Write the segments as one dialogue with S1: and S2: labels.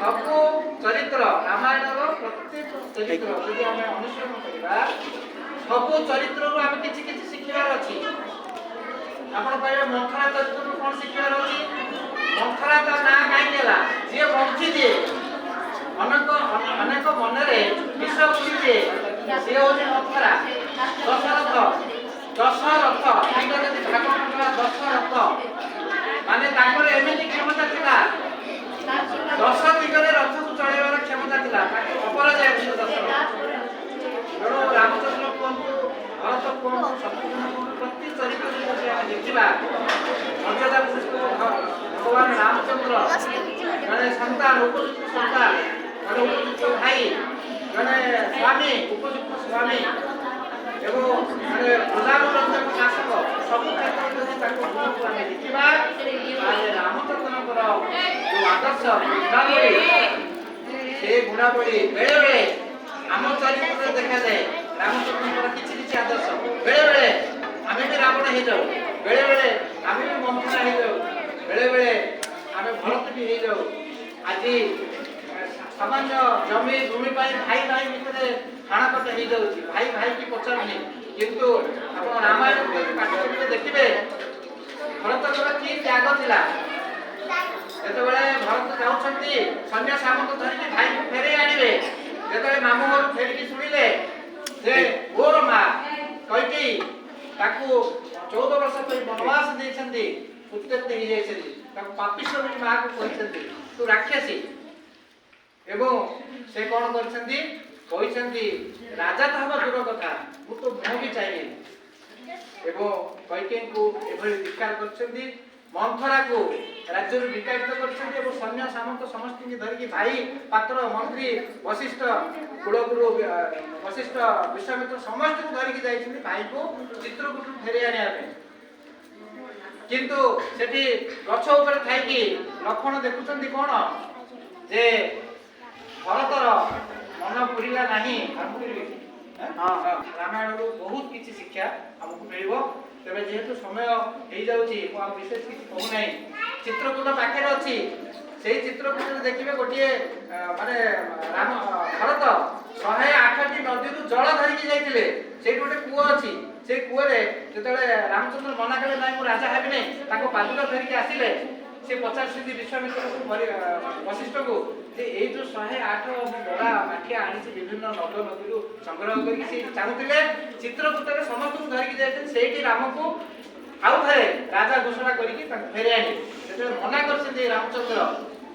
S1: सबू चरित्र रामायण प्रत्येक चरित्र यदि आम अनुसरण करवा सबू चरित्र आम कि शिखार अच्छी आप मंथरा चरित्र कौन शिखार अच्छी मंथरा तो ना कहीं जी बंची दिए अनेक अनेक मनरे विष बुड़ी दिए सी हूँ मंथरा दशरथ दशरथ यदि भाग दशरथ माने एमती क्षमता था 10 दिगरे रथ को चढ़ाइबार क्षमता था अपराजय दशरथ तेणु रामचंद्र कहतु भरत कहतु शत्रुघ्न प्रति चरित्र देखा मर्यादा पुरुष भगवान रामचंद्र जड़े सन्तान उपयुक्त सन्तान जड़े उपयुक्त भाई जड़े स्वामी उपयुक्त स्वामी एवं प्रधानरंजक शासक सब क्षेत्र में देखा रामचंद्र जो आदर्श गुणावली से गुणावली बेले बेले आम चरित्र देखा जाए रामचंद्र किसी आदर्श बेले बेले आम भी रावण हो जाऊ बेले बेले आम भी मंथरा हो जाऊ बेले बेले आम भरत भी हो जाऊ आज सामान्य जमी भूमि भाई भाई भितर हाणाकट हो जाऊँगी भाई भाई की पचारूनी किंतु आप रामायण पाठ देखिए भरतर कि त्याग थिला जो भरत जाऊँगी सैन्य सामंत धरिकी भाई को फेरे आने जो मामू घर फेरिकी शुणिले जे मोर माँ कईकई 14 वर्ष वनवास देते उत्त्यक्त पापिष्ट माँ को कहते तू राक्षसी एवं से कौन कहते राजा तो हम दूर कथा मु तो मुह भी चाहिए एवं कैकेयी को एभली धिक्कार कर मंथरा को राज्य विताड़ित कर सैन्य सामंत समस्त धरिकी भाई पात्र मंत्री वशिष्ठ कुलगुरु वशिष्ठ विश्वामित्र समस्त को धरिकी जाइछन्ति भाई को चित्रकूट फेरे आने किंतु सेठी गछ ऊपर थाइकी लक्ष्मण देखुछन्ति कोन जे भरतर मन पुरिला नहीं रामायण बहुत किसी शिक्षा आमको मिल तेरे जेहेतु समय हो विशेष किसी कहूना चित्रकूट पाखे अच्छी से चित्रकूट देखिए गोटे माने राम भरत 108 नदी जल धरिकी जाते से गोटे कूଅ अच्छी से कूअरे जो रामचंद्र मना कले ना राजा हेबी नहीं पादुका धरिकी आसिले से 50 विश्वामित्र वशिष्ठ को ये जो 108 बड़ा माठिया आनी विभिन्न नद नदी संग्रह करके चाहूले चित्रकूट में समस्त को धरिकी जाते से राम को आउ थे राजा घोषणा करके फेरे आने से मना कर रामचंद्र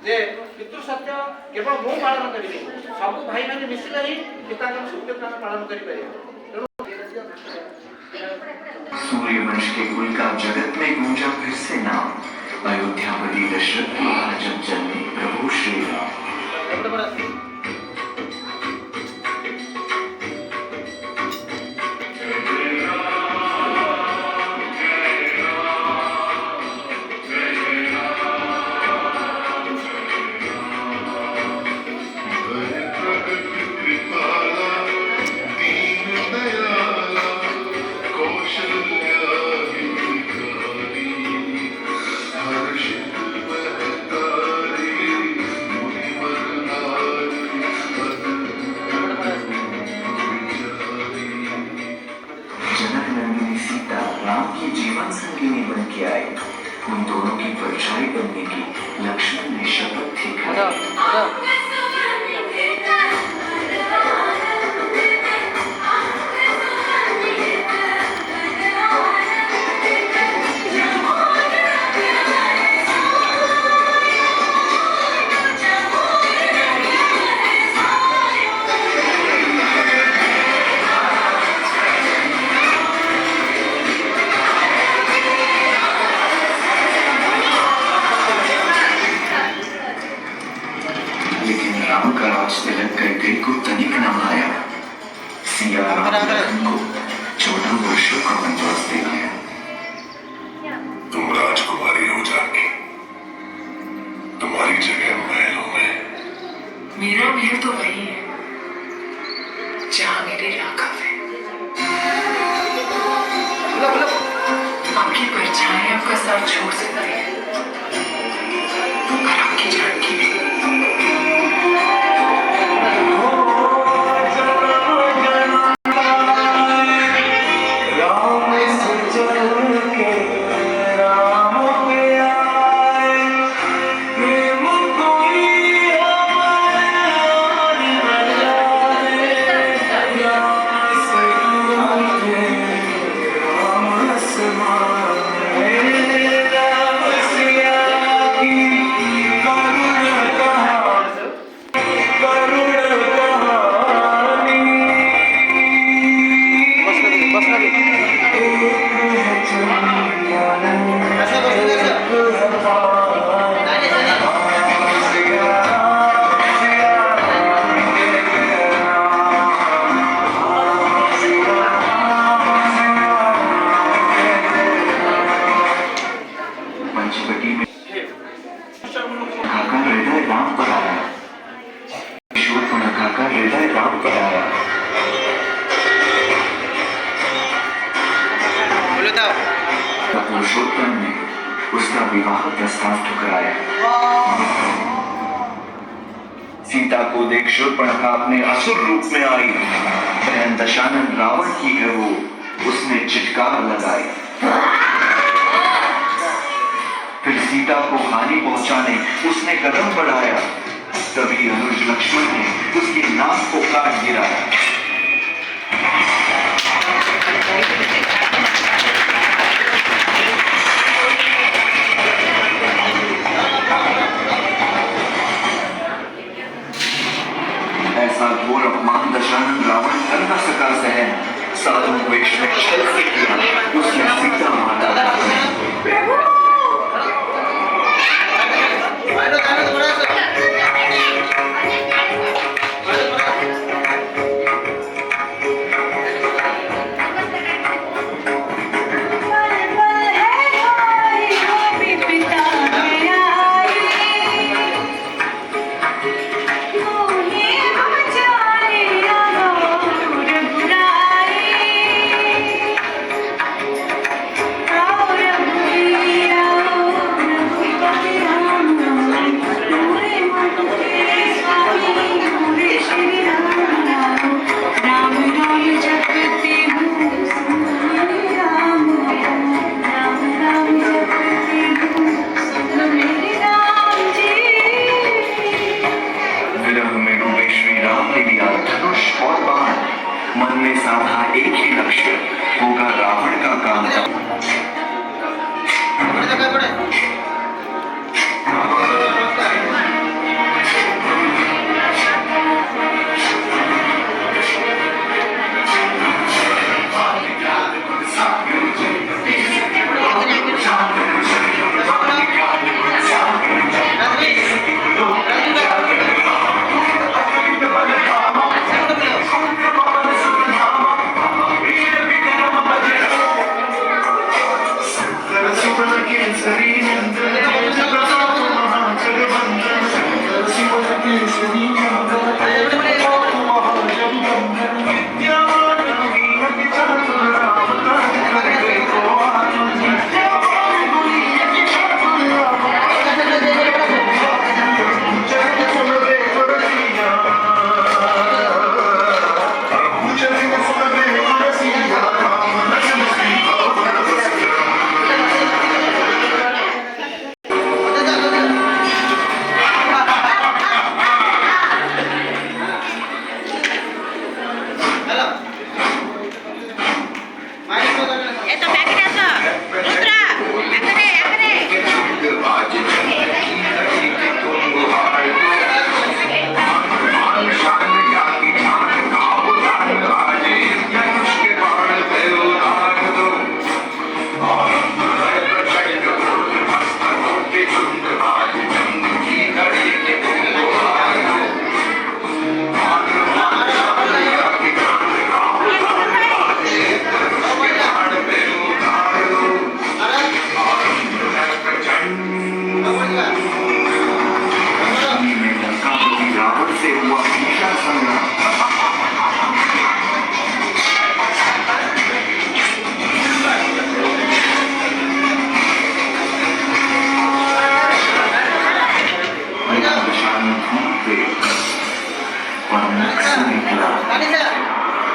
S1: जे पितृ सत्य केवल मु पालन करी सब भाई मैंने मिसिले ही पिता सत्य पालन करें
S2: सूर्यवंश के कुल का जगत में गूंजा फिर से नाम अयोध्यापति दशरथ महाराज जन्मे प्रभु श्री राम। जीवन संगिनी बन के आए उन दोनों की परछाई बनने की लक्ष्मण ने शपथ थी खाई। कैकेयी को तनिक न भाया। सिया राम लखन को 14 वर्षों का वनवास दे दिया।
S3: तुम राजकुमारी हो जाओगी, तुम्हारी जगह महलों में।
S4: मेरा महल तो वही है जहाँ मेरे राघव है। आपकी परछाई आपका सर छोड़ सकती है और आपकी जानकी भी।
S2: पुरुषोत्तम ने उसका विवाह प्रस्ताव ठुकराया। सीता को देख शूर्पणखा अपने असुर रूप में आई। बहन दशानन रावण की है वो, उसने चित्कार लगाई। फिर सीता को हानि पहुंचाने उसने कदम बढ़ाया। तभी अनुज लक्ष्मण ने उसकी नाक को काट गिराया। ऐसा घोर अपमान दशानन रावण कर न सका सहन। साधु वेश में छल से किया उसने सीता माता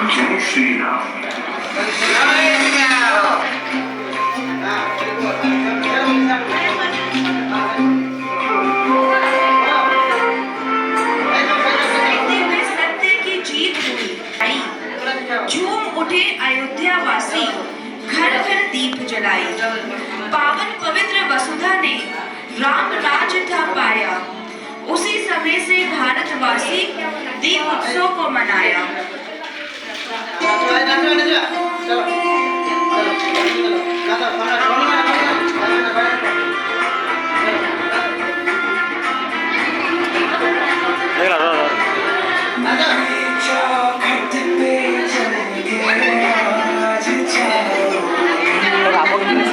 S2: जय श्री राम।
S5: सत्य की जीत हुई। झूम उठे अयोध्या वासी, घर घर दीप जलाई। पावन पवित्र वसुधा ने राम राज था पाया। उसी समय से भारतवासी दीप उत्सव को मनाया।
S6: रावण